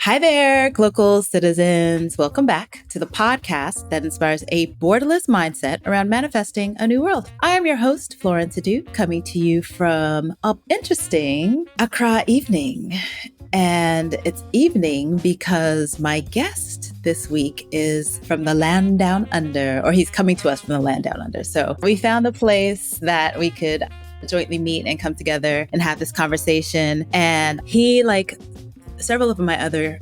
Hi there, Glocal citizens. Welcome back to the podcast that inspires a borderless mindset around manifesting a new world. I am your host, Florence Adu, coming to you from an interesting Accra evening. And it's evening because my guest this week is from the land down under, or he's coming to us from the land down under. So we found a place that we could jointly meet and come together and have this conversation. And he, like several of my other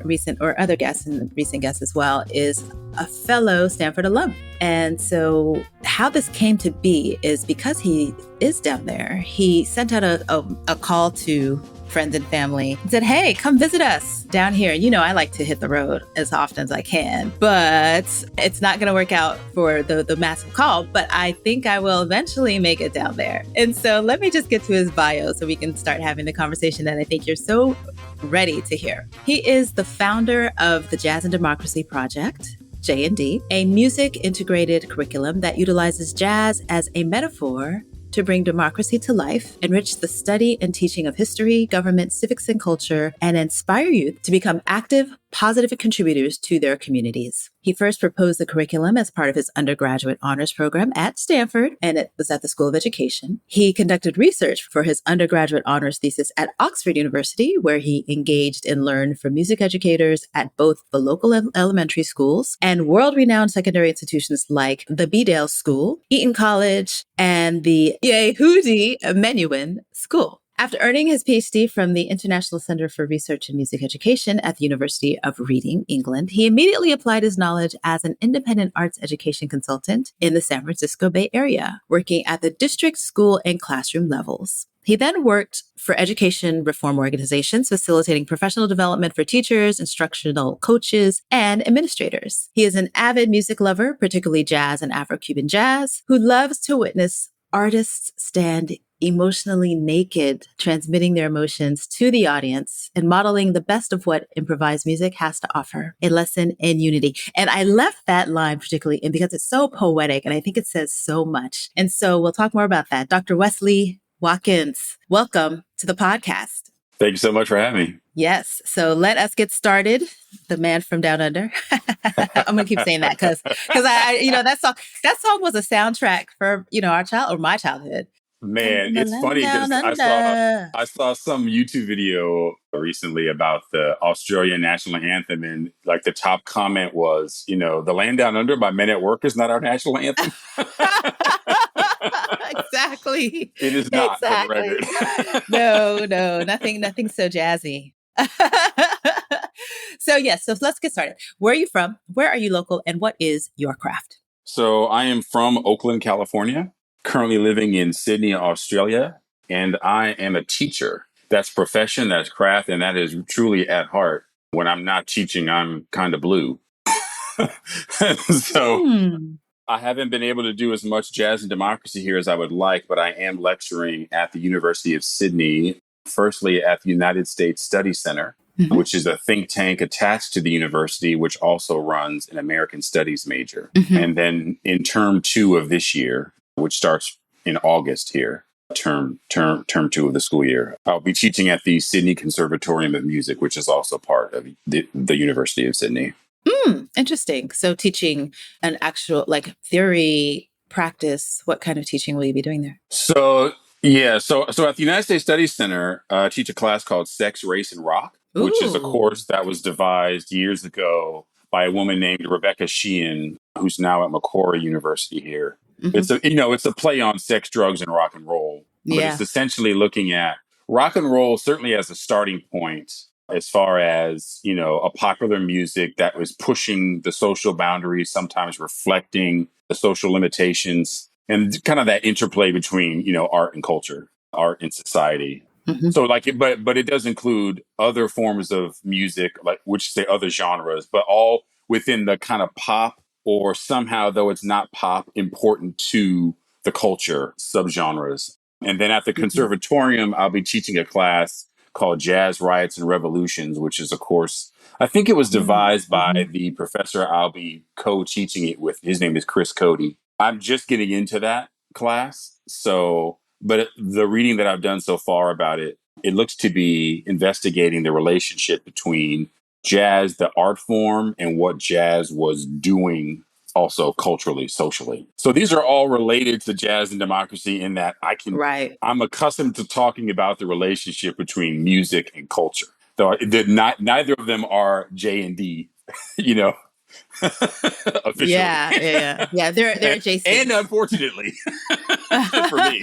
guests and recent guests as well, is a fellow Stanford alum. And so how this came to be is because he is down there, he sent out a call to friends and family and said, hey, come visit us down here. You know, I like to hit the road as often as I can, but it's not going to work out for the massive call, but I think I will eventually make it down there. And so let me just get to his bio so we can start having the conversation that I think you're so ready to hear. He is the founder of the Jazz and Democracy Project, J&D, a music integrated curriculum that utilizes jazz as a metaphor to bring democracy to life, enrich the study and teaching of history, government, civics, and culture, and inspire youth to become active, positive contributors to their communities. He first proposed the curriculum as part of his undergraduate honors program at Stanford, and it was at the School of Education. He conducted research for his undergraduate honors thesis at Oxford University, where he engaged and learned from music educators at both the local elementary schools and world-renowned secondary institutions like the Bedale School, Eton College, and the Yehudi Menuhin School. After earning his PhD from the International Center for Research in Music Education at the University of Reading, England, he immediately applied his knowledge as an independent arts education consultant in the San Francisco Bay Area, working at the district, school, and classroom levels. He then worked for education reform organizations, facilitating professional development for teachers, instructional coaches, and administrators. He is an avid music lover, particularly jazz and Afro-Cuban jazz, who loves to witness artists stand emotionally naked, transmitting their emotions to the audience and modeling the best of what improvised music has to offer, a lesson in unity. And I left that line particularly in because it's so poetic and I think it says so much. And so we'll talk more about that. Dr. Wesley Watkins, welcome to the podcast. Thank you so much for having me. Yes. So let us get started. The man from down under. I'm gonna keep saying that because that song was a soundtrack for my childhood. Man, it's funny because I saw some YouTube video recently about the Australian national anthem, and like the top comment was, "The Land Down Under by Men at Work is not our national anthem." Exactly. It is not, for the record. No, nothing so jazzy. So let's get started. Where are you from? Where are you local? And what is your craft? So I am from Oakland, California, currently living in Sydney, Australia, and I am a teacher. That's profession, that's craft, and that is truly at heart. When I'm not teaching, I'm kind of blue. I haven't been able to do as much jazz and democracy here as I would like, but I am lecturing at the University of Sydney, firstly at the United States Study Center, which is a think tank attached to the university, which also runs an American Studies major. And then in term 2 of this year, which starts in August here, term 2 of the school year, I'll be teaching at the Sydney Conservatorium of Music, which is also part of the University of Sydney. Interesting. So teaching an actual theory practice, what kind of teaching will you be doing there? So at the United States Studies Center, I teach a class called Sex, Race, and Rock, which is a course that was devised years ago by a woman named Rebecca Sheehan, who's now at Macquarie University here. It's a play on sex, drugs, and rock and roll. But it's essentially looking at rock and roll, certainly as a starting point, as far as, a popular music that was pushing the social boundaries, sometimes reflecting the social limitations, and kind of that interplay between, art and culture, art and society. So but it does include other forms of music, other genres, but all within the kind of pop, or somehow, though it's not pop, important to the culture subgenres. And then at the conservatorium, I'll be teaching a class called Jazz, Riots, and Revolutions, which is a course, I think it was devised by the professor I'll be co-teaching it with. His name is Chris Cody. I'm just getting into that class. But the reading that I've done so far about it, it looks to be investigating the relationship between jazz, the art form, and what jazz was doing also culturally, socially. So these are all related to jazz and democracy in that Right. I'm accustomed to talking about the relationship between music and culture. Though neither of them are J and D, you know, officially. Yeah, yeah, yeah. Yeah, they're And adjacent. unfortunately for me.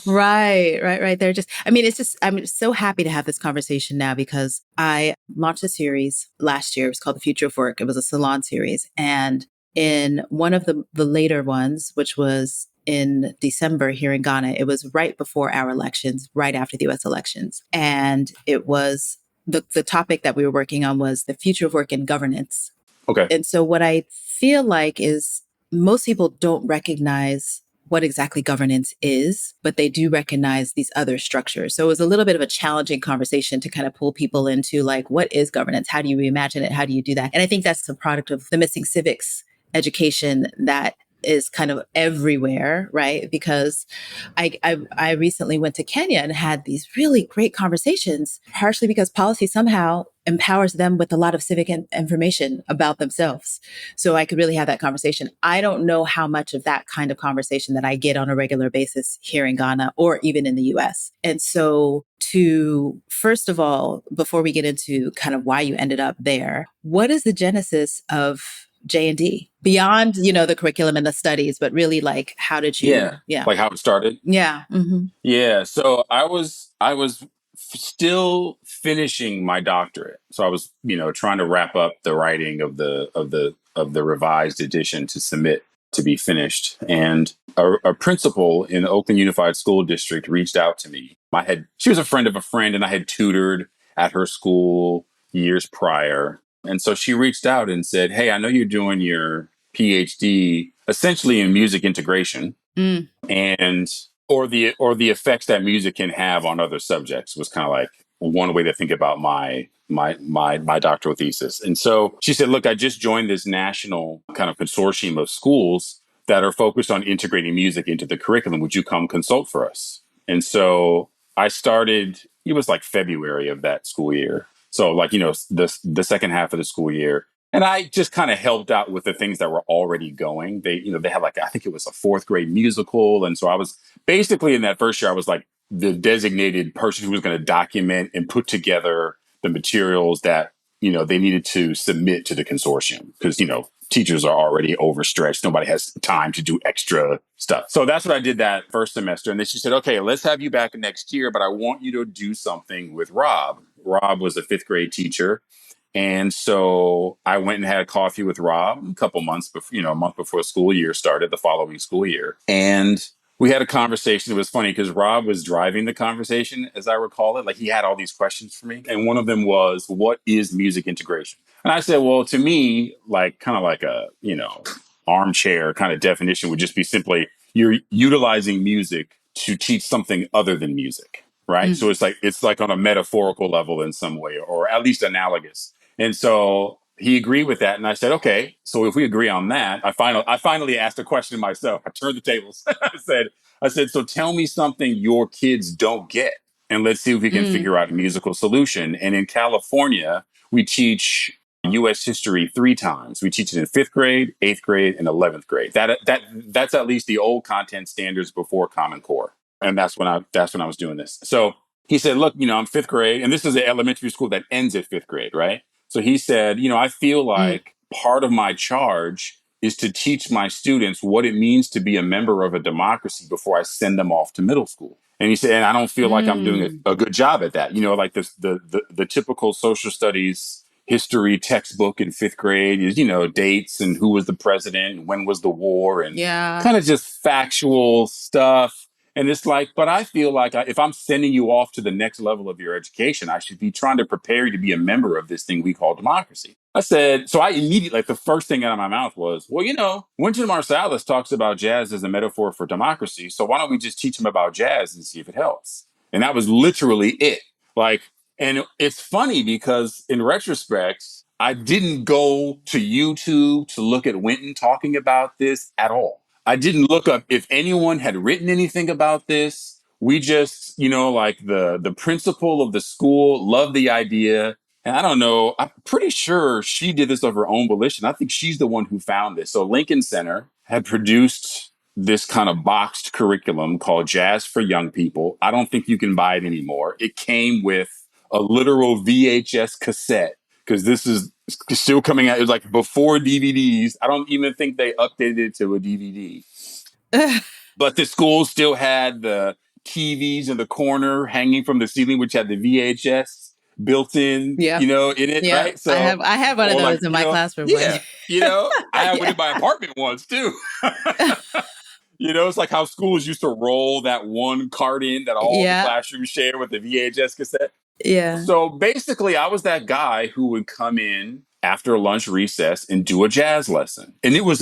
Right, right, right. They're just, I mean, it's just, I'm so happy to have this conversation now because I launched a series last year. It was called The Future of Work. It was a salon series. And in one of the later ones, which was in December here in Ghana, it was right before our elections, right after the US elections. And it was the topic that we were working on was the future of work and governance. Okay. And so what I feel like is most people don't recognize what exactly governance is, but they do recognize these other structures. So it was a little bit of a challenging conversation to kind of pull people into like, what is governance? How do you reimagine it? How do you do that? And I think that's the product of the missing civics education that is kind of everywhere, right? Because I recently went to Kenya and had these really great conversations, partially because policy somehow empowers them with a lot of civic information about themselves. So I could really have that conversation. I don't know how much of that kind of conversation that I get on a regular basis here in Ghana or even in the US. And so to first of all, before we get into kind of why you ended up there, what is the genesis of J&D beyond, the curriculum and the studies, but really like, how did you, Yeah. Like how it started. yeah. Mm-hmm. Yeah, so I was still finishing my doctorate. So I was, trying to wrap up the writing of the revised edition to submit to be finished. And a principal in the Oakland Unified School District reached out to me. She was a friend of a friend, and I had tutored at her school years prior. And so she reached out and said, "Hey, I know you're doing your PhD essentially in music integration." Mm. And or the effects that music can have on other subjects was kind of like one way to think about my doctoral thesis. And so she said, "Look, I just joined this national kind of consortium of schools that are focused on integrating music into the curriculum. Would you come consult for us?" And so I started. It was like February of that school year. So like the second half of the school year, and I just kind of helped out with the things that were already going. They had like, I think it was a fourth grade musical. And so I was basically in that first year, I was like the designated person who was going to document and put together the materials that, they needed to submit to the consortium because, teachers are already overstretched. Nobody has time to do extra stuff. So that's what I did that first semester. And then she said, "Okay, let's have you back next year, but I want you to do something with Rob." Rob was a fifth grade teacher. And so I went and had a coffee with Rob a couple months before, a month before the school year started, the following school year. And we had a conversation. It was funny because Rob was driving the conversation, as I recall it. Like he had all these questions for me. And one of them was, "What is music integration?" And I said, "Well, to me, like kind of like a, armchair kind of definition would just be simply you're utilizing music to teach something other than music. Right. So Mm. it's like on a metaphorical level in some way, or at least analogous." And so he agreed with that. And I said, "Okay, so if we agree on that," I finally asked a question myself. I turned the tables. I said, "So tell me something your kids don't get. And let's see if we can Mm. figure out a musical solution." And in California, we teach US history 3 times. We teach it in fifth grade, eighth grade, and 11th grade. That's at least the old content standards before Common Core. And that's when I was doing this. So he said, "Look, I'm fifth grade, and this is an elementary school that ends at fifth grade, right?" So he said, "I feel Mm. like part of my charge is to teach my students what it means to be a member of a democracy before I send them off to middle school." And he said, "And I don't feel like I'm doing Mm. a good job at that. Like the typical social studies history textbook in fifth grade is, dates and who was the president and when was the war and Yeah. kind of just factual stuff." And it's like, but I feel like if I'm sending you off to the next level of your education, I should be trying to prepare you to be a member of this thing we call democracy. I said, so I immediately, like the first thing out of my mouth was, "Well, Wynton Marsalis talks about jazz as a metaphor for democracy. So why don't we just teach him about jazz and see if it helps?" And that was literally it. Like, and it's funny because in retrospect, I didn't go to YouTube to look at Wynton talking about this at all. I didn't look up if anyone had written anything about this. We just, like the principal of the school loved the idea. And I don't know, I'm pretty sure she did this of her own volition. I think she's the one who found this. So Lincoln Center had produced this kind of boxed curriculum called Jazz for Young People. I don't think you can buy it anymore. It came with a literal VHS cassette because this is still coming out. It was like before DVDs. I don't even think they updated it to a DVD. But the school still had the TVs in the corner hanging from the ceiling, which had the VHS built in, Yeah. in it, Yeah. right? So, I have one of or like, those in my classroom. yeah, I had one Yeah. in my apartment once too. It's like how schools used to roll that one card in that all the Yeah. classrooms share with the VHS cassette. Yeah. So basically, I was that guy who would come in after lunch recess and do a jazz lesson, and it was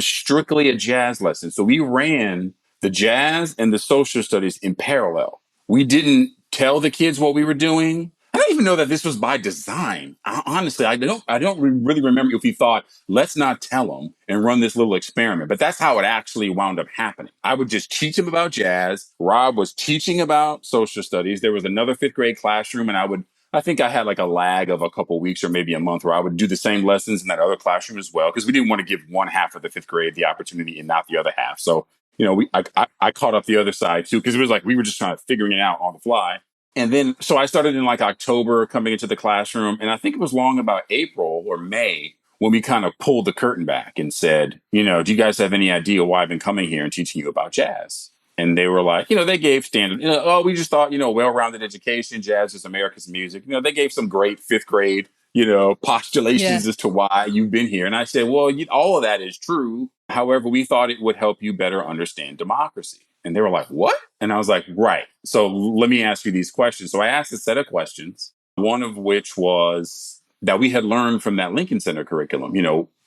strictly a jazz lesson. So we ran the jazz and the social studies in parallel. We didn't tell the kids what we were doing. I don't even know that this was by design. Honestly, I don't really remember if we thought, let's not tell them and run this little experiment. But that's how it actually wound up happening. I would just teach them about jazz. Rob was teaching about social studies. There was another fifth grade classroom, and I think I had like a lag of a couple weeks or maybe a month where I would do the same lessons in that other classroom as well, because we didn't want to give one half of the fifth grade the opportunity and not the other half. So, I caught up the other side too, because it was like we were just trying to figuring it out on the fly. And then, so I started in like October coming into the classroom. And I think it was long about April or May when we kind of pulled the curtain back and said, do you guys have any idea why I've been coming here and teaching you about jazz? And they were like, they gave standard, oh, we just thought, well-rounded education, jazz is America's music. They gave some great fifth grade, Yeah. postulations as to why you've been here. And I said, well, all of that is true. However, we thought it would help you better understand democracy. And they were like, what? And I was like, right. So let me ask you these questions. So I asked a set of questions, one of which was that we had learned from that Lincoln Center curriculum.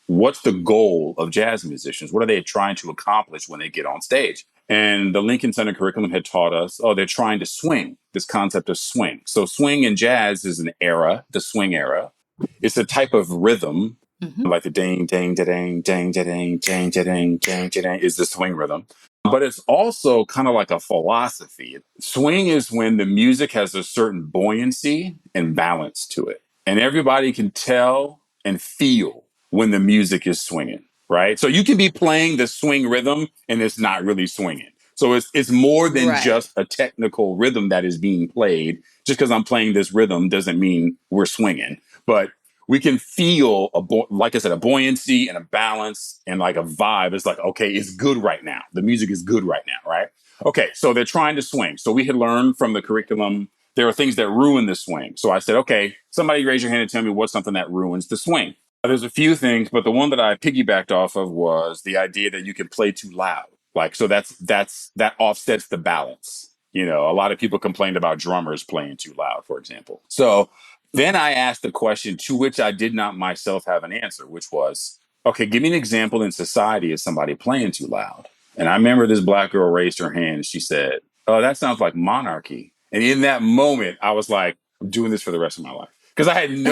What's the goal of jazz musicians? What are they trying to accomplish when they get on stage? And the Lincoln Center curriculum had taught us, they're trying to swing, this concept of swing. So swing in jazz is an era, the swing era. It's a type of rhythm, like the ding, ding, da ding, ding, da ding, ding, da ding, ding, da ding, is the swing rhythm. But it's also kind of like a philosophy. Swing is when the music has a certain buoyancy and balance to it. And everybody can tell and feel when the music is swinging, right? So you can be playing the swing rhythm and it's not really swinging. So it's more than Right. just a technical rhythm that is being played. Just because I'm playing this rhythm doesn't mean we're swinging. But we can feel like I said, a buoyancy and a balance and like a vibe. It's like, okay, it's good right now. The music is good right now, right? Okay, so they're trying to swing. So we had learned from the curriculum there are things that ruin the swing. So I said, okay, somebody raise your hand and tell me what's something that ruins the swing. There's a few things, but the one that I piggybacked off of was the idea that you can play too loud. Like, so that offsets the balance. A lot of people complained about drummers playing too loud, for example. So then I asked a question to which I did not myself have an answer, which was, okay, give me an example in society of somebody playing too loud. And I remember this black girl raised her hand and she said, oh, that sounds like monarchy. And in that moment, I was like, I'm doing this for the rest of my life. Because I hadn't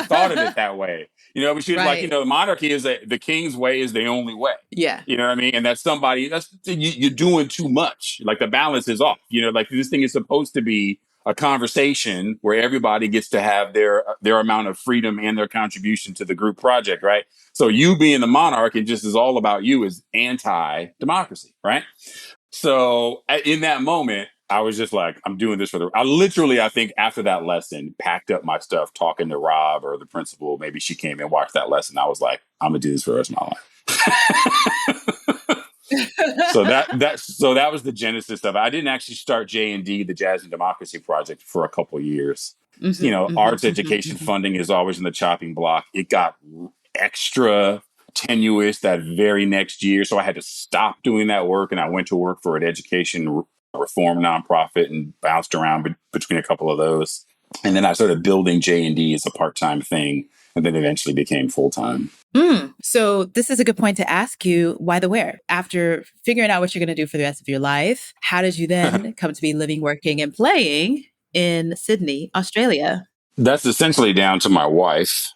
thought of it that way. But she was like, Right. monarchy is the king's way is the only way. Yeah. You know what I mean? And you're doing too much. Like the balance is off. Like this thing is supposed to be a conversation where everybody gets to have their amount of freedom and their contribution to the group project, right? So you being the monarch, it just is all about you is anti-democracy, right? So in that moment, I was just like, I'm doing this I think after that lesson, packed up my stuff, talking to Rob or the principal. Maybe she came and watched that lesson. I was like, I'm going to do this for the rest of my life. So that was the genesis of it. I didn't actually start J&D, the Jazz and Democracy Project, for a couple of years. Arts education funding is always in the chopping block. It got extra tenuous that very next year. So I had to stop doing that work and I went to work for an education reform nonprofit and bounced around between a couple of those. And then I started building J&D as a part-time thing and then eventually became full-time. So this is a good point to ask you, why the where? After figuring out what you're going to do for the rest of your life, how did you then come to be living, working, and playing in Sydney, Australia? That's essentially down to my wife,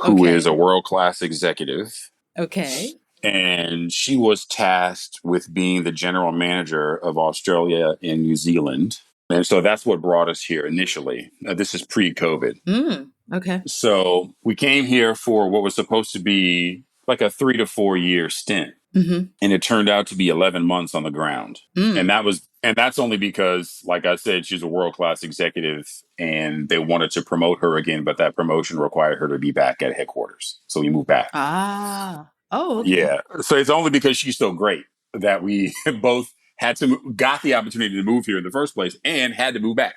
who is a world-class executive. Okay. And she was tasked with being the general manager of Australia and New Zealand. And so that's what brought us here initially. This is pre-COVID. Okay. So we came here for what was supposed to be like a 3 to 4 year stint. Mm-hmm. And it turned out to be 11 months on the ground. Mm. And that's only because, like I said, she's a world-class executive and they wanted to promote her again, but that promotion required her to be back at headquarters. So we moved back. Ah. Oh, okay. Yeah. So it's only because she's so great that we both got the opportunity to move here in the first place and had to move back.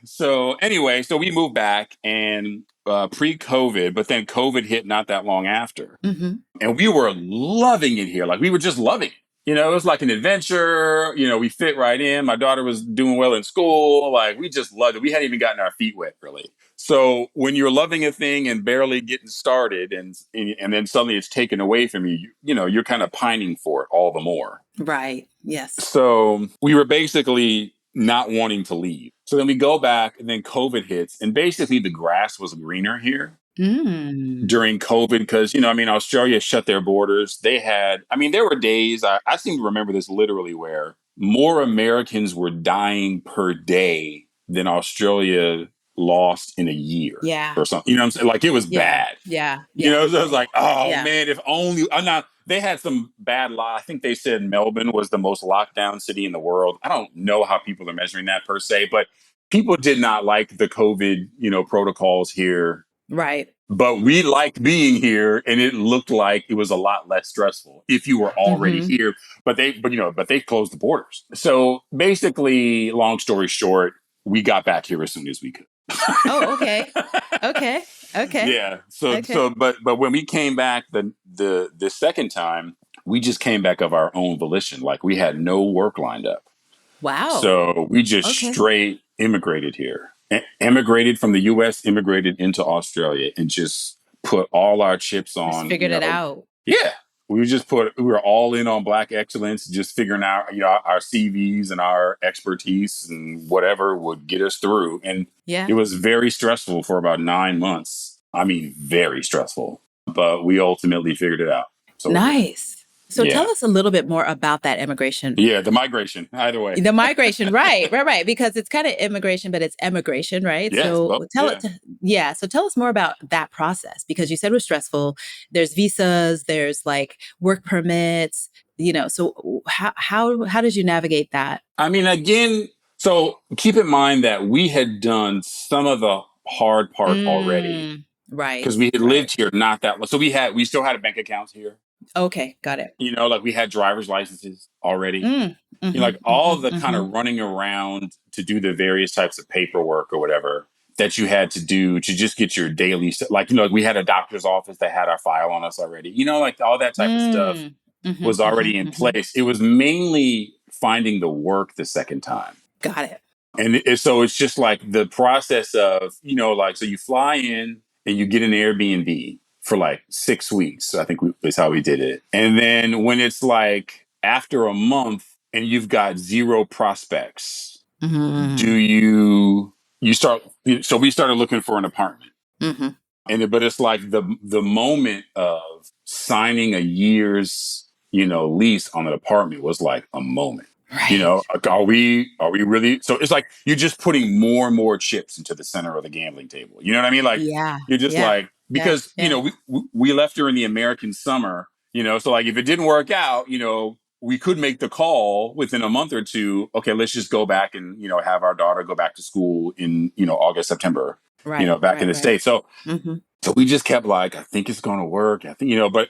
So anyway, so we moved back and pre-COVID, but then COVID hit not that long after. Mm-hmm. And we were loving it here. Like we were just loving it. It was like an adventure. We fit right in. My daughter was doing well in school. Like we just loved it. We hadn't even gotten our feet wet really. So when you're loving a thing and barely getting started and then suddenly it's taken away from you, you're kind of pining for it all the more. Right. Yes. So we were basically not wanting to leave. So then we go back and then COVID hits and basically the grass was greener here during COVID because, Australia shut their borders. There were days, I seem to remember this literally, where more Americans were dying per day than Australia lost in a year. Yeah. Or something. You know what I'm saying? Like it was bad. Yeah. So I was like, oh man, if only. I'm not. They had some bad law. I think they said Melbourne was the most locked down city in the world. I don't know how people are measuring that per se, but people did not like the COVID, protocols here. Right. But we liked being here, and it looked like it was a lot less stressful if you were already here. But they closed the borders. So basically, long story short, we got back here as soon as we could. Oh, okay. Okay. Yeah. But when we came back the second time, we just came back of our own volition. Like we had no work lined up. Wow. So we just straight immigrated here. Immigrated from the US, immigrated into Australia and just put all our chips on. Just figured it out. Yeah. We were all in on Black excellence, just figuring out, our CVs and our expertise and whatever would get us through. And it was very stressful for about 9 months. Very stressful, but we ultimately figured it out. So nice. So tell us a little bit more about that immigration. Yeah, the migration, either way. The migration, right. Because it's kind of immigration, but it's emigration, right? Yes, so So tell us more about that process, because you said it was stressful. There's visas, there's like work permits, so how did you navigate that? Again, so keep in mind that we had done some of the hard part already. Right. Because we had lived here not that long. So we still had bank accounts here. Okay, got it. Like we had driver's licenses already. Like all the kind of running around to do the various types of paperwork or whatever that you had to do to just get your daily stuff. Like, we had a doctor's office that had our file on us already. Like all that type of stuff was already in place. It was mainly finding the work the second time. Got it. And so it's just like the process of, so you fly in and you get an Airbnb for like 6 weeks. I think is how we did it. And then when it's like after a month and you've got zero prospects, do you start? So we started looking for an apartment. But it's like the moment of signing a year's, lease on an apartment was like a moment. Right. Are we really? So it's like you're just putting more and more chips into the center of the gambling table. You know what I mean? Like you're just like, because we left her in the American summer. So like if it didn't work out, we could make the call within a month or two. Okay, let's just go back and have our daughter go back to school in August, September. Back in the States. So. So we just kept like, I think it's going to work. I think, but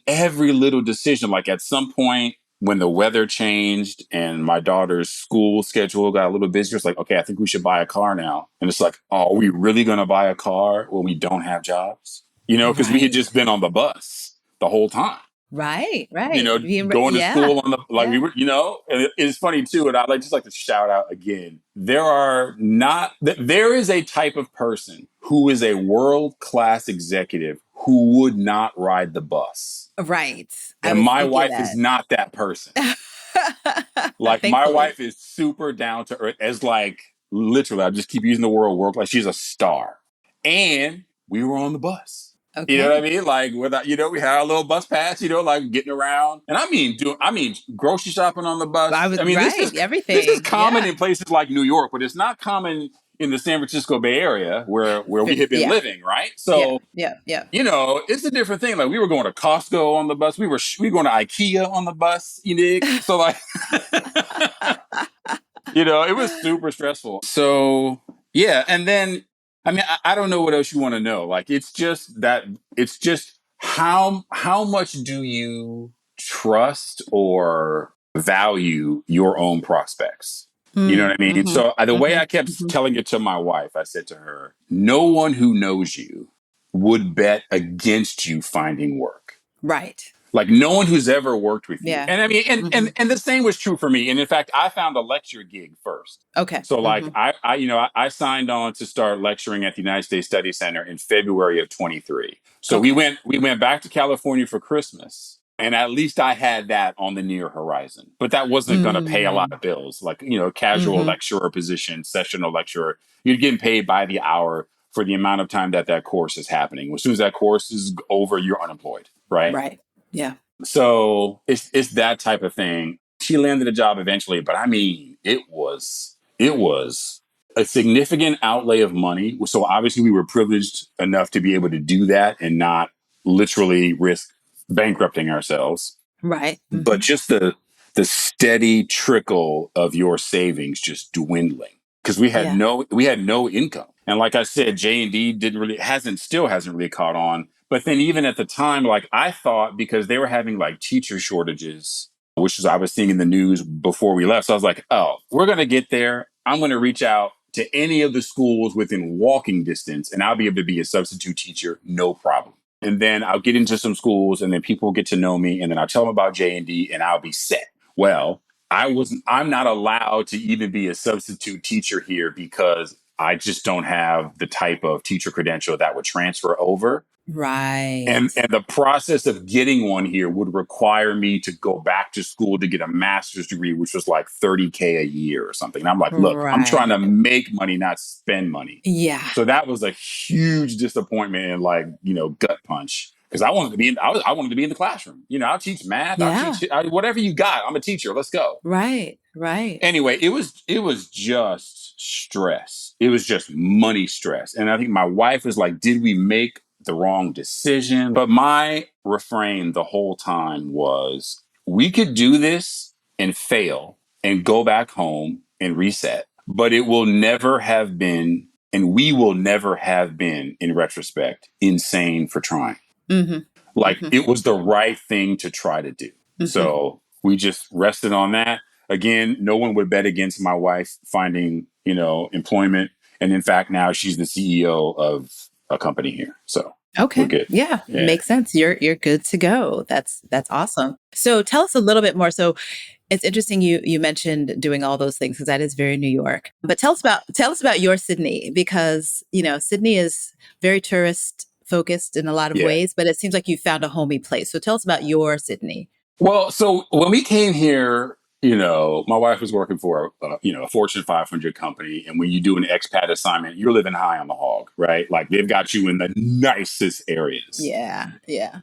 every little decision, like at some point when the weather changed and my daughter's school schedule got a little busier, it's like, okay, I think we should buy a car now. And it's like, oh, are we really going to buy a car when we don't have jobs? Because we had just been on the bus the whole time. Right. Going to school on the, we were, and it's funny too. And I'd just like to shout out again. There is a type of person who is a world-class executive who would not ride the bus. Right. And my wife is not that person. Like my wife is super down to earth as like, literally, I just keep using the word work. Like she's a star. And we were on the bus. You know what I Okay. mean? Like without, we had our little bus pass, like getting around. And I mean, grocery shopping on the I bus. was I mean, right. this is Everything. common Yeah. in places like New York, but it's not common in the San Francisco Bay Area where we had been Yeah. living, right? Yeah. So, Yeah. Yeah. it's a different thing. Like we were going to Costco on the bus. We were going to IKEA on the bus, So like it was super stressful. So yeah, and then I mean, I don't know what else you want to know. Like it's just how much do you trust or value your own prospects? You know Mm, what I mean? mm-hmm, So the way mm-hmm, I kept mm-hmm. telling it to my wife, I said to her, "No one who knows you would bet against you finding work." Right. Like no one who's ever worked with you. Yeah. And I mean, and, Mm-hmm. and, and the same was true for me. And in fact, I found a lecture gig first. Okay. So like Mm-hmm. I signed on to start lecturing at the United States Study Center in February of 23. So we Okay. went back to California for Christmas. And at least I had that on the near horizon. But that wasn't going to pay a lot Mm, of bills. Like, casual mm-hmm. lecturer position, sessional lecturer, you're getting paid by the hour for the amount of time that course is happening. As soon as that course is over, you're unemployed, right? Right. Yeah. So it's that type of thing. She landed a job eventually, but I mean, it was a significant outlay of money. So obviously we were privileged enough to be able to do that and not literally risk bankrupting ourselves. Right. But Mm-hmm. just the steady trickle of your savings just dwindling because Yeah. we had no income. And like I said, J&D still hasn't really caught on. But then even at the time, like I thought, because they were having like teacher shortages, which is I was seeing in the news before we left. So I was like, oh, we're going to get there. I'm going to reach out to any of the schools within walking distance and I'll be able to be a substitute teacher, no problem. And then I'll get into some schools and then people get to know me and then I'll tell them about J&D and I'll be set. Well, I'm not allowed to even be a substitute teacher here because I just don't have the type of teacher credential that would transfer over. Right. And the process of getting one here would require me to go back to school to get a master's degree, which was like $30K a year or something. And I'm like, look, I'm trying to Right. make money, not spend money. Yeah. So that was a huge disappointment and like, gut punch. Because I wanted to be in the classroom. I'll teach math, Yeah. whatever you got. I'm a teacher. Let's go. Right. Right. Anyway, it was just stress. It was just money stress. And I think my wife was like, did we make the wrong decision? But my refrain the whole time was we could do this and fail and go back home and reset. But it will never have been, and we will never have been, in retrospect, insane for trying. Mm-hmm. Like Mm-hmm. it was the right thing to try to do. Mm-hmm. So we just rested on that. Again, no one would bet against my wife finding, employment. And in fact, now she's the CEO of a company here. So we're Okay. good. Yeah. Yeah. Makes sense. You're good to go. That's awesome. So tell us a little bit more. So it's interesting you mentioned doing all those things because that is very New York. But tell us about your Sydney because, Sydney is very tourist focused in a lot of Yeah. ways, but it seems like you found a homey place. So tell us about your Sydney. Well, so when we came here, my wife was working for a Fortune 500 company, and when you do an expat assignment, you're living high on the hog, right? Like they've got you in the nicest areas. Yeah. Yeah.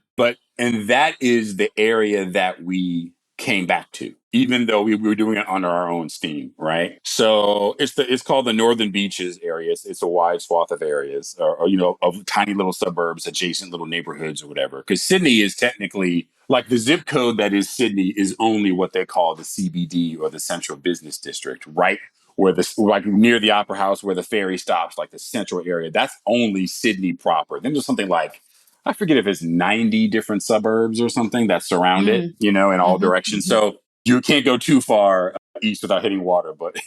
And that is the area that we came back to, even though we were doing it under our own steam, right? So it's called the Northern Beaches area. It's a wide swath of areas, or of tiny little suburbs, adjacent little neighborhoods, or whatever. Because Sydney is technically like the zip code that is Sydney is only what they call the CBD or the Central Business District, right? Where like near the Opera House, where the ferry stops, like the central area. That's only Sydney proper. Then there's something like I forget if it's 90 different suburbs or something that surround it, Mm. in all Mm-hmm. directions. Mm-hmm. So you can't go too far east without hitting water, but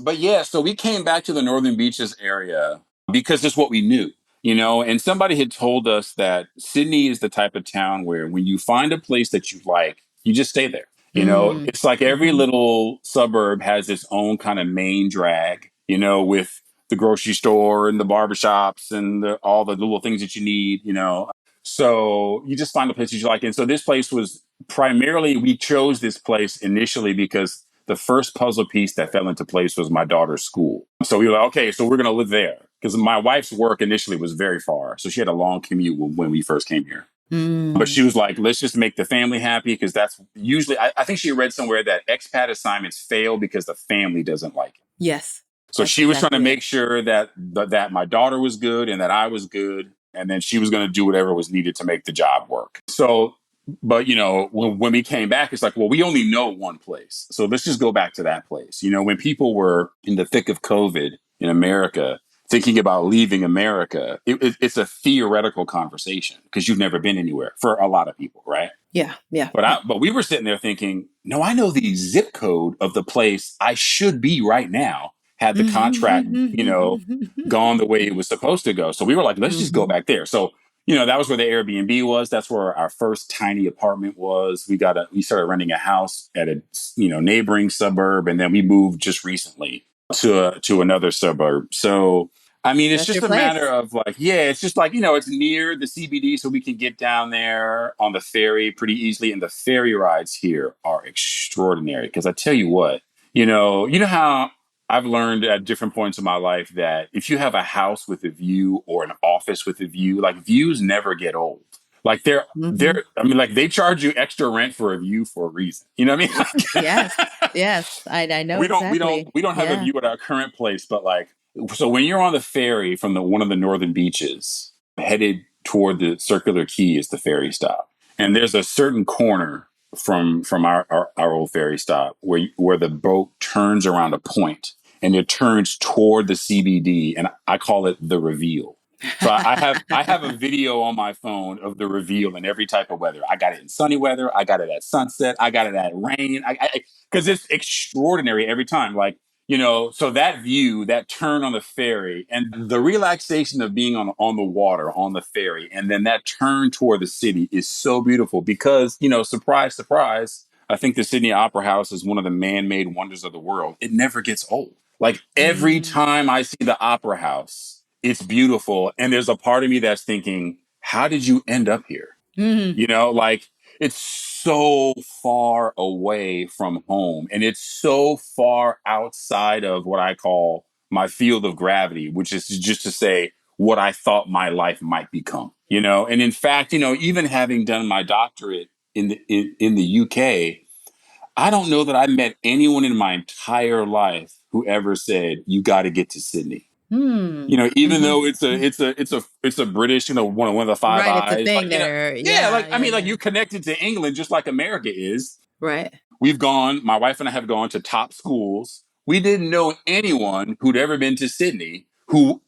But yeah, so we came back to the Northern Beaches area because it's what we knew, and somebody had told us that Sydney is the type of town where when you find a place that you like, you just stay there. Mm. It's like every Mm-hmm. little suburb has its own kind of main drag, with the grocery store and the barbershops and all the little things that you need. So you just find the place that you like. And so this place was primarily, we chose this place initially because the first puzzle piece that fell into place was my daughter's school. So we were like, okay, so we're going to live there. because my wife's work initially was very far. So she had a long commute when we first came here. But she was like, let's just make the family happy, because that's usually, I think she read somewhere that expat assignments fail because the family doesn't like it. Yes. So she was trying to make sure that my daughter was good and that I was good. And then she was going to do whatever was needed to make the job work. So, but, when we came back, it's like, well, we only know one place. So let's just go back to that place. When people were in the thick of COVID in America, thinking about leaving America, it's a theoretical conversation because you've never been anywhere for a lot of people, right? Yeah. But we were sitting there thinking, no, I know the zip code of the place I should be right now had the contract, gone the way it was supposed to go. So we were like, let's just go back there. So, that was where the Airbnb was. That's where our first tiny apartment was. We started renting a house at a, neighboring suburb. And then we moved just recently to another suburb. So, I mean, it's just a matter of like, it's just like, it's near the CBD, so we can get down there on the ferry pretty easily. And the ferry rides here are extraordinary. Because I tell you what, you know how I've learned at different points in my life that if you have a house with a view or an office with a view, like views never get old. Like they charge you extra rent for a view for a reason. You know what I mean? Yes. I know. We don't have a view at our current place, but like, so when you're on the ferry from one of the northern beaches, headed toward the Circular Quay is the ferry stop. And there's a certain corner from our old ferry stop where the boat turns around a point and it turns toward the CBD, and I call it the reveal. So I have a video on my phone of the reveal in every type of weather. I got it in sunny weather. I got it at sunset. I got it at rain. Because it's extraordinary every time. Like, so that view, that turn on the ferry, and the relaxation of being on the water, on the ferry, and then that turn toward the city is so beautiful because, surprise, surprise, I think the Sydney Opera House is one of the man-made wonders of the world. It never gets old. Like every time I see the Opera House, it's beautiful. And there's a part of me that's thinking, how did you end up here? Like it's so far away from home and it's so far outside of what I call my field of gravity, which is just to say what I thought my life might become, and in fact, even having done my doctorate in the UK, I don't know that I met anyone in my entire life who ever said, you got to get to Sydney. Even though it's a British, one of the Five Eyes. It's a thing there. Like you're connected to England just like America is. Right. My wife and I have gone to top schools. We didn't know anyone who'd ever been to Sydney who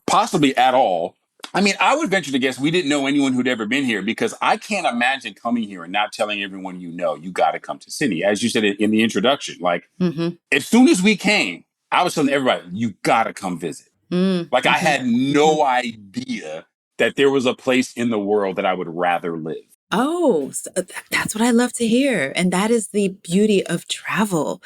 possibly at all. I mean, I would venture to guess we didn't know anyone who'd ever been here because I can't imagine coming here and not telling everyone you got to come to Sydney. As you said in the introduction, like as soon as we came, I was telling everybody, you got to come visit. Like I had no idea that there was a place in the world that I would rather live. Oh, so that's what I love to hear. And that is the beauty of travel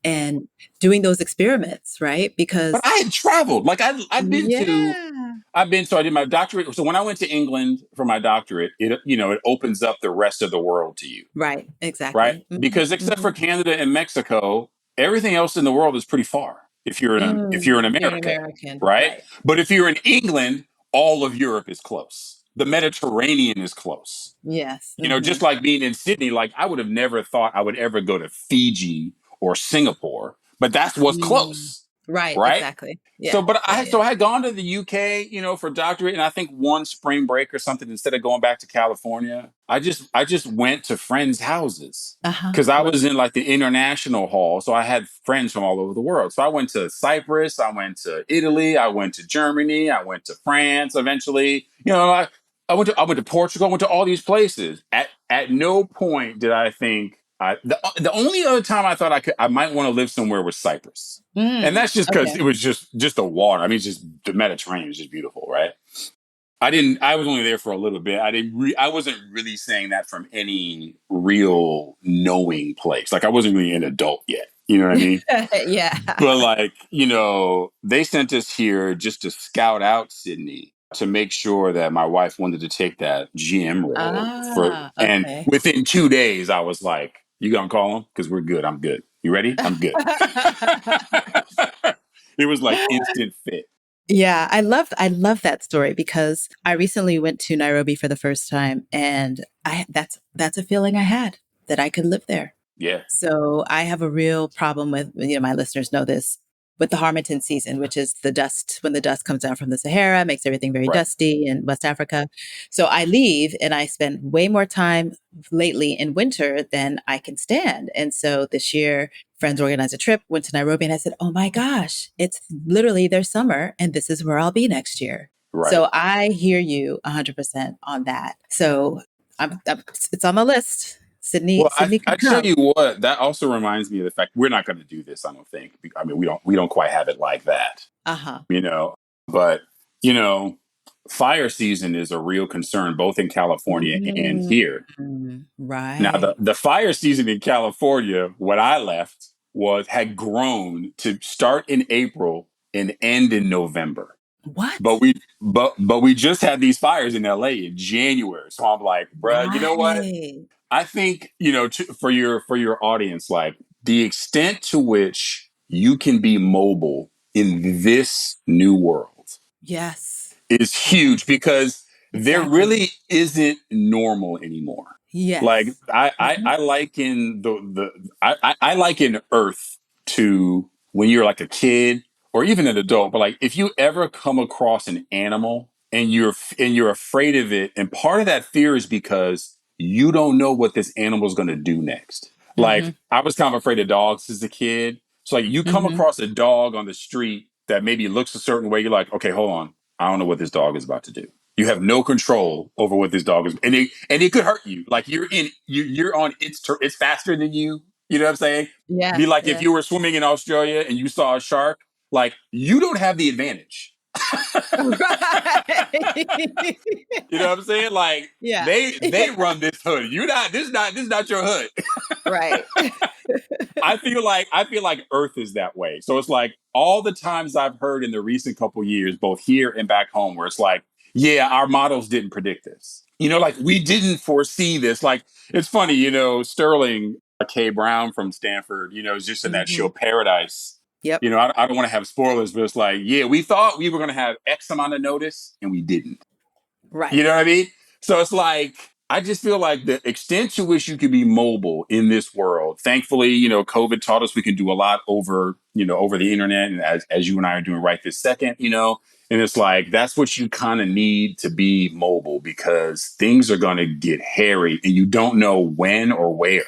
and doing those experiments, right? Because but I had traveled. Like I did my doctorate. So when I went to England for my doctorate, it opens up the rest of the world to you. Right. Exactly. Right. Because except for Canada and Mexico, everything else in the world is pretty far. If you're an American, right? But if you're in England, all of Europe is close. The Mediterranean is close. Yes. Just like being in Sydney, like I would have never thought I would ever go to Fiji or Singapore, but that's what's close. Right. Exactly. Yeah. So, I had gone to the UK, for doctorate, and I think one spring break or something, instead of going back to California, I just went to friends' houses because I was in like the international hall. So I had friends from all over the world. So I went to Cyprus, I went to Italy, I went to Germany, I went to France. Eventually, I went to Portugal, I went to all these places. At no point did I think the only other time I thought I might want to live somewhere was Cyprus. And that's just because it was just the water. I mean, it's just the Mediterranean is just beautiful, right? I was only there for a little bit. I wasn't really saying that from any real knowing place. Like I wasn't really an adult yet. You know what I mean? Yeah. But like, they sent us here just to scout out Sydney to make sure that my wife wanted to take that GM role. And within 2 days, I was like, you gonna call him? Because we're good. I'm good. You ready? I'm good. It was like instant fit. Yeah, I love that story because I recently went to Nairobi for the first time, and that's a feeling I had, that I could live there. Yeah. So I have a real problem with, my listeners know this, with the Harmattan season, which is the dust, when the dust comes down from the Sahara, makes everything very Right. dusty in West Africa. So I leave and I spend way more time lately in winter than I can stand. And so this year, friends organized a trip, went to Nairobi, and I said, oh my gosh, it's literally their summer, and this is where I'll be next year. Right. So I hear you 100% on that. So it's on the list. Sydney, Well, Sydney I could tell come. you what, that also reminds me of the fact we're not going to do this. I don't think. I mean, we don't quite have it like that, Uh-huh. you know. But you know, fire season is a real concern both in California and Mm, here. Now, right. the fire season in California, when I left, had grown to start in April and end in November. But What? we just had these fires in LA in January. So I'm like, bruh, you know what? Right. I think, for your audience, like the extent to which you can be mobile in this new world Yes. is Yes. huge because there Exactly. really isn't normal anymore. Like Yes. I liken I liken Earth to when you're like a kid or even an adult. But like if you ever come across an animal and you're afraid of it, and part of that fear is because you don't know what this animal is going to do next. Mm-hmm. Like I was kind of afraid of dogs as a kid. So like you come Mm-hmm. across a dog on the street that maybe looks a certain way, you're like, okay, hold on, I don't know what this dog is about to do. You have no control over what this dog is, and it could hurt you. Like you're on it's faster than you. You know what I'm saying? Be Yes. like if Yes. you were swimming in Australia and you saw a shark, like you don't have the advantage. Right. You know what I'm saying? Like Yeah. they run this hood. You not this is not your hood. Right. I feel like Earth is that way. So it's like all the times I've heard in the recent couple years, both here and back home, where it's like, yeah, our models didn't predict this. Like we didn't foresee this. Like it's funny, Sterling K. Brown from Stanford, is just in that Mm-hmm. show Paradise. Yep. I don't want to have spoilers, but it's like, yeah, we thought we were going to have X amount of notice, and we didn't. You Right. know what I mean? So it's like I just feel like the extent to which you can be mobile in this world. Thankfully, COVID taught us we can do a lot over the internet, and as you and I are doing right this second. And it's like that's what you kind of need to be mobile because things are going to get hairy, and you don't know when or where.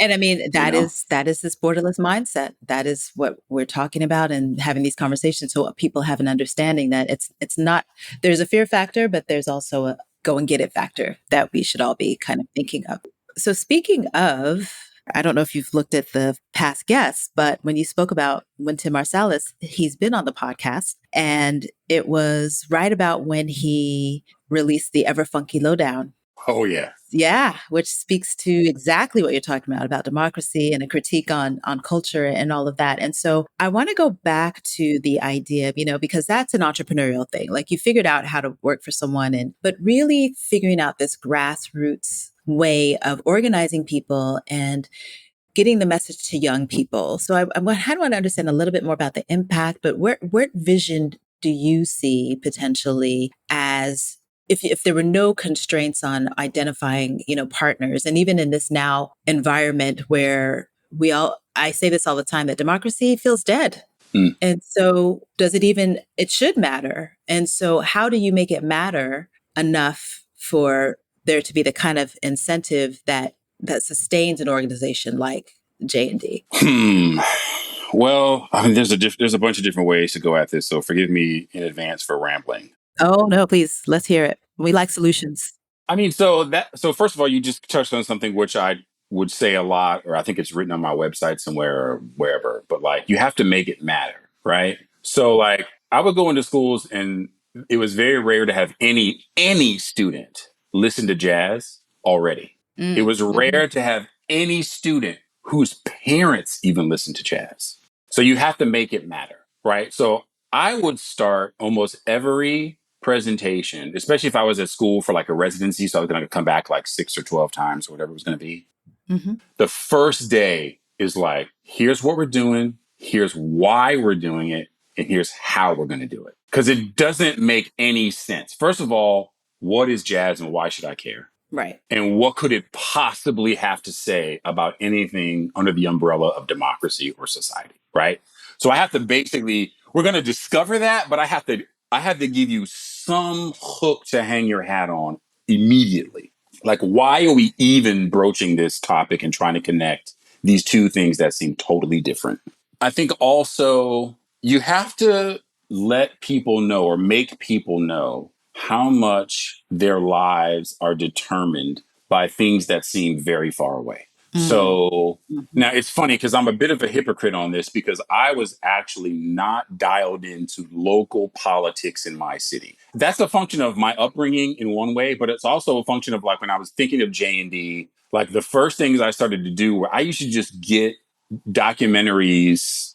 And I mean, You know? that is this borderless mindset. That is what we're talking about and having these conversations so people have an understanding that it's not, there's a fear factor, but there's also a go and get it factor that we should all be kind of thinking of. So speaking of, I don't know if you've looked at the past guests, but when you spoke about Wynton Marsalis, he's been on the podcast, and it was right about when he released the Ever Funky Lowdown. Oh yeah. Yeah, which speaks to exactly what you're talking about democracy and a critique on culture and all of that. And so I want to go back to the idea, because that's an entrepreneurial thing. Like you figured out how to work for someone but really figuring out this grassroots way of organizing people and getting the message to young people. So I kind of want to understand a little bit more about the impact, but what vision do you see potentially as if there were no constraints on identifying, partners, and even in this now environment where I say this all the time, that democracy feels dead. Mm. And so it should matter. And so how do you make it matter enough for there to be the kind of incentive that sustains an organization like J&D? Well, I mean, there's a bunch of different ways to go at this, so forgive me in advance for rambling. Oh, no, please, let's hear it. We like solutions. I mean, so first of all, you just touched on something which I would say a lot, or I think it's written on my website somewhere or wherever. But like, you have to make it matter, right? So like, I would go into schools, and it was very rare to have any student listen to jazz already. It Mm, was mhm. rare to have any student whose parents even listened to jazz. So you have to make it matter, right? So I would start almost every presentation, especially if I was at school for like a residency. So I was going to come back like 6 or 12 times or whatever it was going to be. Mhm. The first day is like, here's what we're doing. Here's why we're doing it. and here's how we're going to do it. Because it doesn't make any sense. First of all, what is jazz and why should I care? Right. And what could it possibly have to say about anything under the umbrella of democracy or society? Right. So I have to basically, we're going to discover that, but I have to give you some hook to hang your hat on immediately. Like, why are we even broaching this topic and trying to connect these two things that seem totally different? I think also you have to let people know or make people know how much their lives are determined by things that seem very far away. So now it's funny because I'm a bit of a hypocrite on this because I was actually not dialed into local politics in my city. That's a function of my upbringing in one way, but it's also a function of like when I was thinking of J&D, like the first things I started to do were I used to just get documentaries,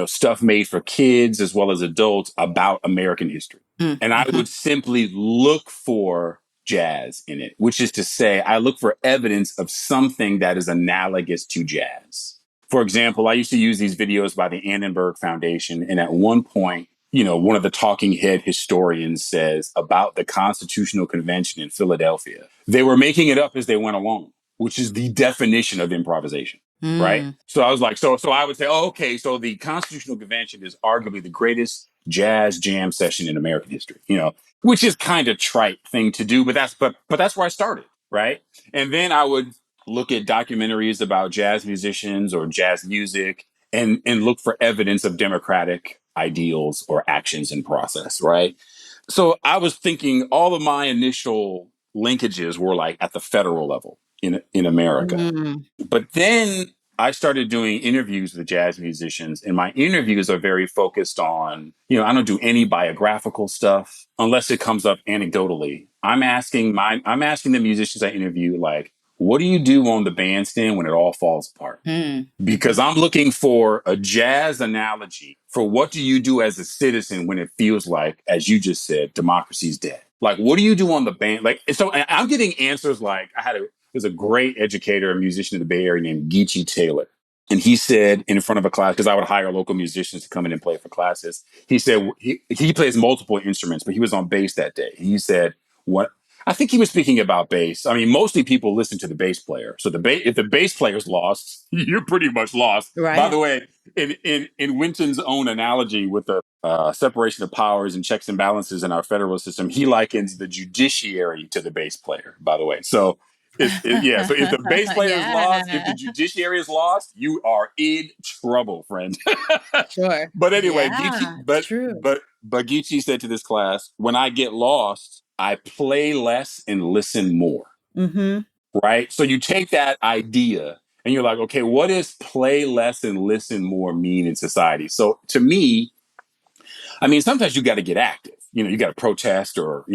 stuff made for kids as well as adults about American history. And I would simply look for jazz in it, which is to say, I look for evidence of something that is analogous to jazz. For example, I used to use these videos by the Annenberg Foundation. And at one point, one of the talking head historians says about the Constitutional Convention in Philadelphia, they were making it up as they went along, which is the definition of improvisation. Right. So I was like, so I would say, oh, okay, so the Constitutional Convention is arguably the greatest jazz jam session in American history, which is kind of trite thing to do, but that's where I started. Right. And then I would look at documentaries about jazz musicians or jazz music and look for evidence of democratic ideals or actions in process. Right. So I was thinking all of my initial linkages were like at the federal level in America. But then I started doing interviews with jazz musicians, and my interviews are very focused on, I don't do any biographical stuff unless it comes up anecdotally. I'm asking the musicians I interview, like, what do you do on the bandstand when it all falls apart? Because I'm looking for a jazz analogy for what do you do as a citizen when it feels like, as you just said, democracy's dead. Like, what do you do on the band? Like, so I'm getting answers like there's a great educator, a musician in the Bay Area named Geechee Taylor. And he said in front of a class, because I would hire local musicians to come in and play for classes. He said he plays multiple instruments, but he was on bass that day. He said, what? I think he was speaking about bass. I mean, mostly people listen to the bass player. So if the bass player's lost, you're pretty much lost. Right. By the way, in Winton's own analogy with the separation of powers and checks and balances in our federal system, he likens the judiciary to the bass player, by the way. So so if the bass player is lost, if the judiciary is lost, you are in trouble, friend. Sure. But anyway, Yeah, but Geechee said to this class, when I get lost, I play less and listen more. Right? So you take that idea and you're like, okay, what does play less and listen more mean in society? So to me, I mean, sometimes you got to get active. You got to protest or,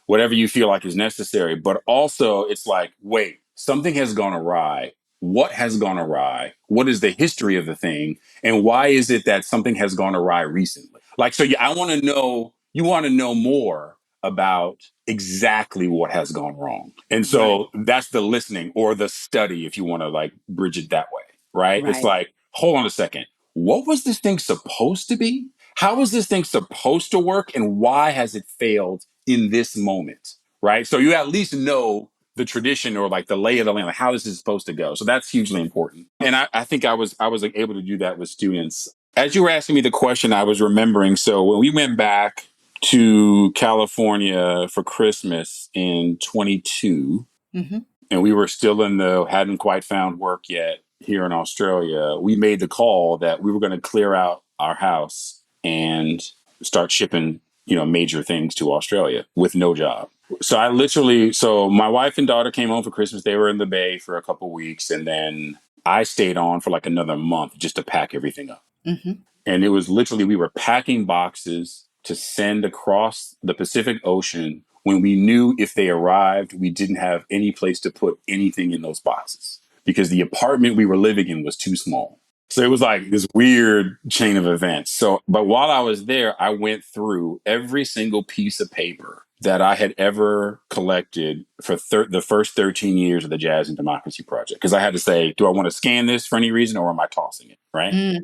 whatever you feel like is necessary. But also it's like, wait, something has gone awry. What has gone awry? What is the history of the thing? And why is it that something has gone awry recently? Like, so I want to know, you want to know more about exactly what has gone wrong. And so that's the listening or the study, if you want to like bridge it that way. Right? It's like, hold on a second. What was this thing supposed to be? How is this thing supposed to work? And why has it failed in this moment? Right. So you at least know the tradition or like the lay of the land, like how this is supposed to go. So that's hugely important. And I think I was like, able to do that with students. As you were asking me the question, I was remembering. So when we went back to California for Christmas in 22, and we were still hadn't quite found work yet here in Australia, we made the call that we were going to clear out our house and start shipping, major things to Australia with no job. So my wife and daughter came home for Christmas. They were in the Bay for a couple of weeks. And then I stayed on for like another month just to pack everything up. And it was literally, we were packing boxes to send across the Pacific Ocean when we knew if they arrived, we didn't have any place to put anything in those boxes because the apartment we were living in was too small. So it was like this weird chain of events. So, but while I was there, I went through every single piece of paper that I had ever collected for the first 13 years of the Jazz and Democracy Project. Because I had to say, do I want to scan this for any reason or am I tossing it? Right?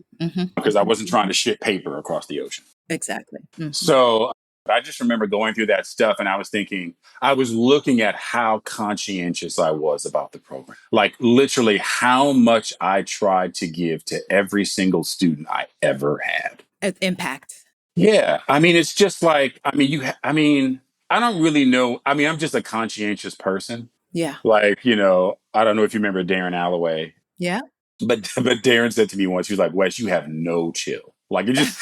Because I wasn't trying to ship paper across the ocean. Exactly. So I just remember going through that stuff and I was thinking, I was looking at how conscientious I was about the program. Like literally how much I tried to give to every single student I ever had. Impact. Yeah. I mean, it's just like, I mean, I mean, I don't really know. I mean, I'm just a conscientious person. Yeah. Like, I don't know if you remember Darren Alloway, Yeah. but Darren said to me once, he was like, Wes, you have no chill. Like it just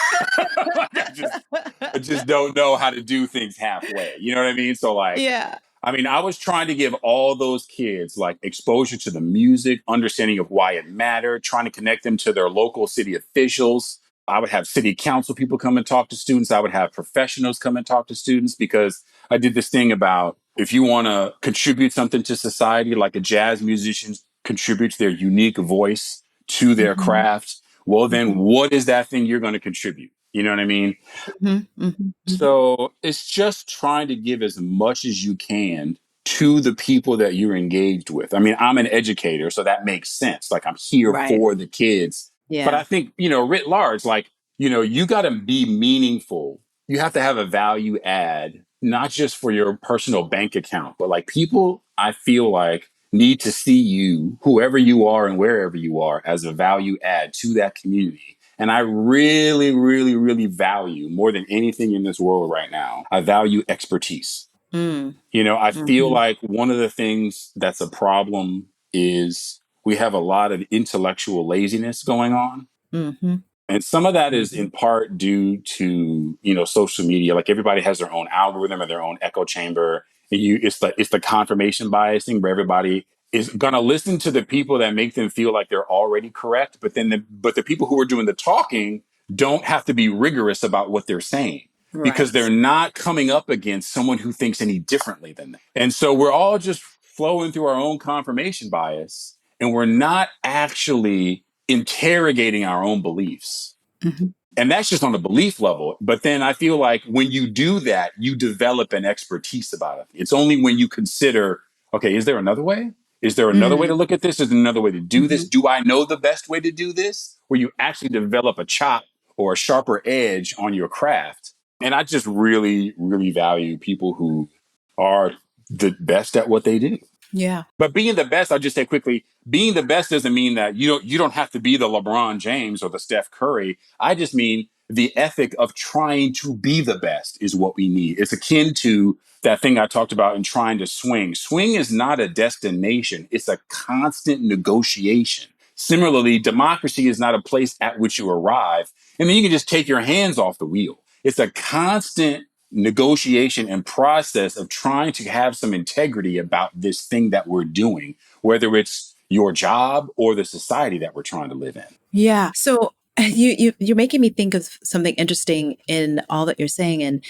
like I just don't know how to do things halfway. You know what I mean? So like Yeah. I mean, I was trying to give all those kids like exposure to the music, understanding of why it mattered, trying to connect them to their local city officials. I would have city council people come and talk to students. I would have professionals come and talk to students because I did this thing about if you want to contribute something to society, like a jazz musician contributes their unique voice to their Hmm. craft, well, then Hmm. what is that thing you're going to contribute? You know what I mean? Hmm. Hmm. Hmm. So it's just trying to give as much as you can to the people that you're engaged with. I mean, I'm an educator, so that makes sense. Like I'm here Right. for the kids. But Yeah. I think, writ large, like, you got to be meaningful. You have to have a value add, not just for your personal bank account, but like people, I feel like, need to see you, whoever you are and wherever you are, as a value add to that community. And I really, really, really value more than anything in this world right now. I value expertise. Mm. I feel Hmm. like one of the things that's a problem is we have a lot of intellectual laziness going on. Hmm. And some of that is Hmm. in part due to, social media. Like everybody has their own algorithm or their own echo chamber. And it's the confirmation bias thing where everybody is gonna listen to the people that make them feel like they're already correct, but then the people who are doing the talking don't have to be rigorous about what they're saying because Right. they're not coming up against someone who thinks any differently than them. And so we're all just flowing through our own confirmation bias and we're not actually interrogating our own beliefs. Hmm. And that's just on a belief level. But then I feel like when you do that, you develop an expertise about it. It's only when you consider, okay, is there another way? Is there another way to Mm. look at this? Is there another way to do this? Hmm. Do I know the best way to do this? Where you actually develop a chop or a sharper edge on your craft. And I just really, really value people who are the best at what they do. Yeah. But being the best, I'll just say quickly, being the best doesn't mean that you don't have to be the LeBron James or the Steph Curry. I just mean the ethic of trying to be the best is what we need. It's akin to that thing I talked about in trying to swing. Swing is not a destination, it's a constant negotiation. Similarly, democracy is not a place at which you arrive and then you can just take your hands off the wheel. It's a constant negotiation and process of trying to have some integrity about this thing that we're doing, whether it's your job or the society that we're trying to live in. Yeah. So you're making me think of something interesting in all that you're saying, and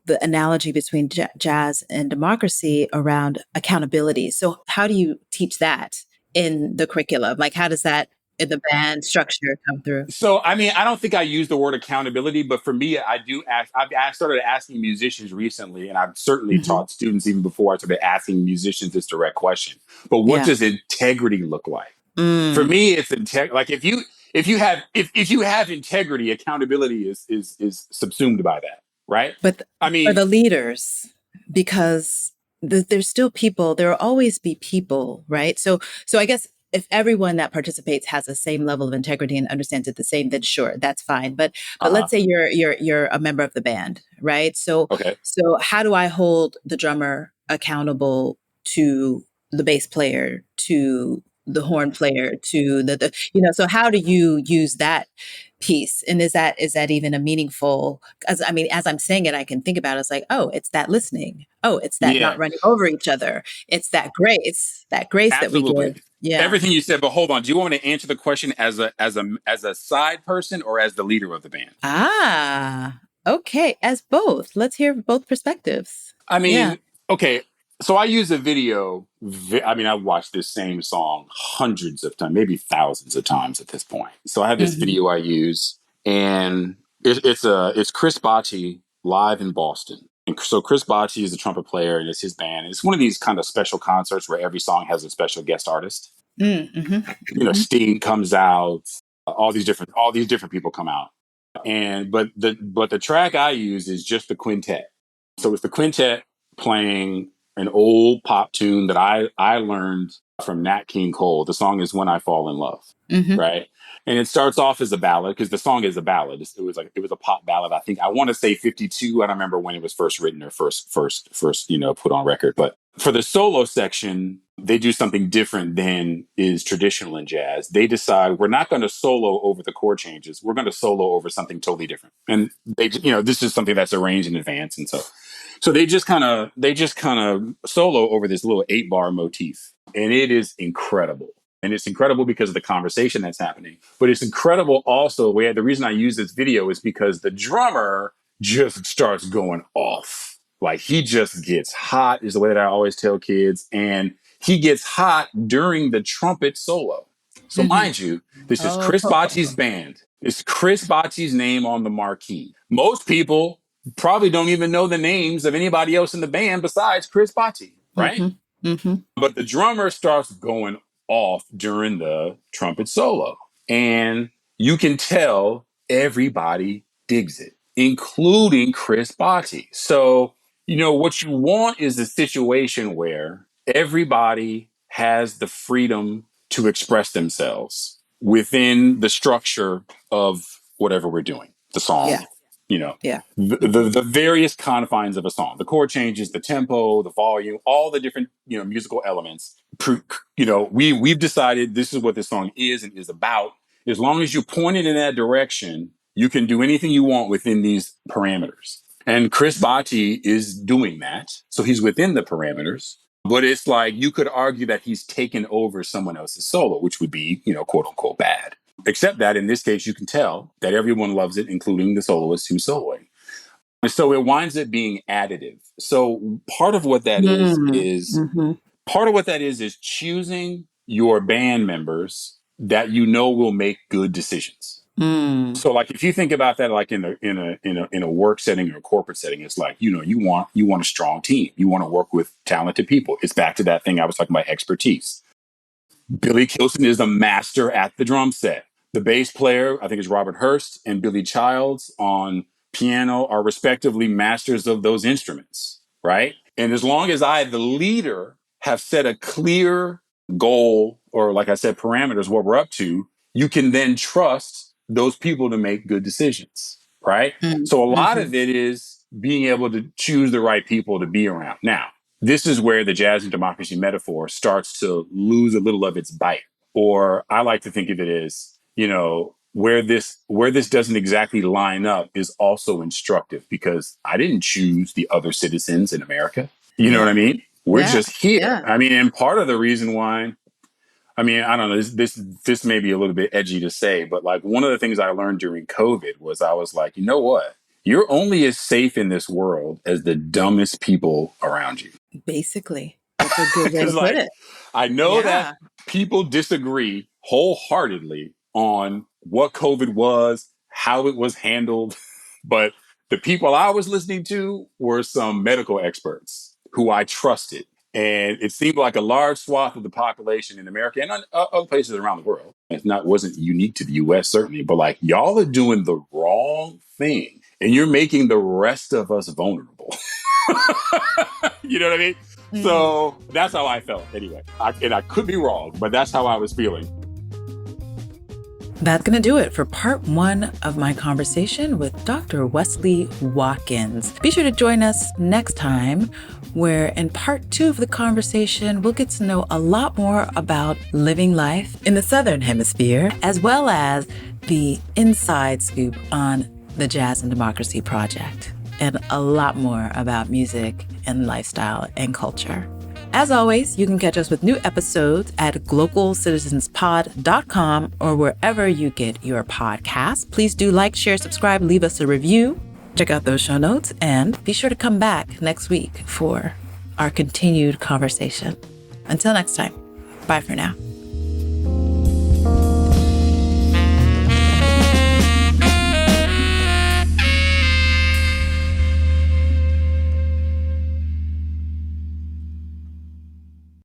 the analogy between jazz and democracy around accountability. So how do you teach that in the curriculum? Like, how does that in the band structure come through? So, I mean, I don't think I use the word accountability, but for me, I do ask. I started asking musicians recently, and I've certainly Hmm. taught students even before I started asking musicians this direct question. But what Yeah. does integrity look like? For Mm. me, it's like if you have integrity, accountability is subsumed by that, right? But I for mean, the leaders, because there's still people, there will always be people, right? So I guess if everyone that participates has the same level of integrity and understands it the same, then sure, that's fine. But uh-huh. let's say you're a member of the band, right? So Okay. so how do I hold the drummer accountable to the bass player, to the horn player, to so how do you use that piece? And is that even a meaningful, as I mean, as I'm saying it, I can think about it. It's like, oh, it's that listening. Oh, it's that not Yeah, running over each other. It's that grace that we absolutely. give. Yeah. Everything you said, but hold on. Do you want me to answer the question as a side person or as the leader of the band? Ah, okay. As both. Let's hear both perspectives. I Yeah. mean, okay. So I use a video. I mean, I've watched this same song hundreds of times, maybe thousands of times at this point. So I have this Hmm. video I use, and it's Chris Botti live in Boston. And so Chris Botti is the trumpet player, and it's his band. It's one of these kind of special concerts where every song has a special guest artist. Mm-hmm. Hmm. Sting comes out, all these different people come out. But the track I use is just the quintet. So it's the quintet playing an old pop tune that I learned from Nat King Cole. The song is When I Fall in Love, right? And it starts off as a ballad because the song is a ballad. It was a pop ballad. I want to say 52. I don't remember when it was first written or first put on record. But for the solo section, they do something different than is traditional in jazz. They decide we're not going to solo over the chord changes. We're going to solo over something totally different. And this is something that's arranged in advance. And so they just kind of solo over this little 8-bar motif. And it is incredible. And it's incredible because of the conversation that's happening. But it's incredible also. The reason I use this video is because the drummer just starts going off. Like he just gets hot, is the way that I always tell kids. And he gets hot during the trumpet solo. So mind you, this is Chris Botti's band. It's Chris Botti's name on the marquee. Most people probably don't even know the names of anybody else in the band besides Chris Botti, right? But the drummer starts going off during the trumpet solo. And you can tell everybody digs it, including Chris Botti. So, what you want is a situation where everybody has the freedom to express themselves within the structure of whatever we're doing, the song, the various confines of a song, the chord changes, the tempo, the volume, all the different, musical elements. We've decided this is what this song is and is about. As long as you point it in that direction, you can do anything you want within these parameters. And Chris Botti is doing that. So he's within the parameters. But it's like you could argue that he's taken over someone else's solo, which would be, quote unquote, bad. Except that in this case, you can tell that everyone loves it, including the soloist who's soloing. And so it winds up being additive. So part of what that is choosing your band members that will make good decisions. So like if you think about that like in a work setting or a corporate setting, it's like, you want a strong team. You want to work with talented people. It's back to that thing I was talking about, expertise. Billy Kilson is a master at the drum set. The bass player, I think, is Robert Hurst, and Billy Childs on piano are respectively masters of those instruments, right? And as long as I, the leader, have set a clear goal or, like I said, parameters, what we're up to, you can then trust those people to make good decisions, right? So a lot of it is being able to choose the right people to be around. Now, this is where the jazz and democracy metaphor starts to lose a little of its bite. Or I like to think of it as, where this doesn't exactly line up is also instructive because I didn't choose the other citizens in America. You know what I mean? We're just here. Yeah. I mean, and part of the reason why, I don't know, this may be a little bit edgy to say, but like one of the things I learned during COVID was I was like, you know what? You're only as safe in this world as the dumbest people around you. Basically. That's a good way to put it. I know that people disagree wholeheartedly on what COVID was, how it was handled, but the people I was listening to were some medical experts who I trusted. And it seemed like a large swath of the population in America and other places around the world. It wasn't unique to the US, certainly, but like y'all are doing the wrong thing and you're making the rest of us vulnerable. You know what I mean? So that's how I felt anyway. I could be wrong, but that's how I was feeling. That's going to do it for part 1 of my conversation with Dr. Wesley Watkins. Be sure to join us next time, where in part 2 of the conversation, we'll get to know a lot more about living life in the Southern Hemisphere, as well as the inside scoop on the Jazz and Democracy Project, and a lot more about music and lifestyle and culture. As always, you can catch us with new episodes at glocalcitizenspod.com or wherever you get your podcasts. Please do like, share, subscribe, leave us a review. Check out those show notes and be sure to come back next week for our continued conversation. Until next time, bye for now.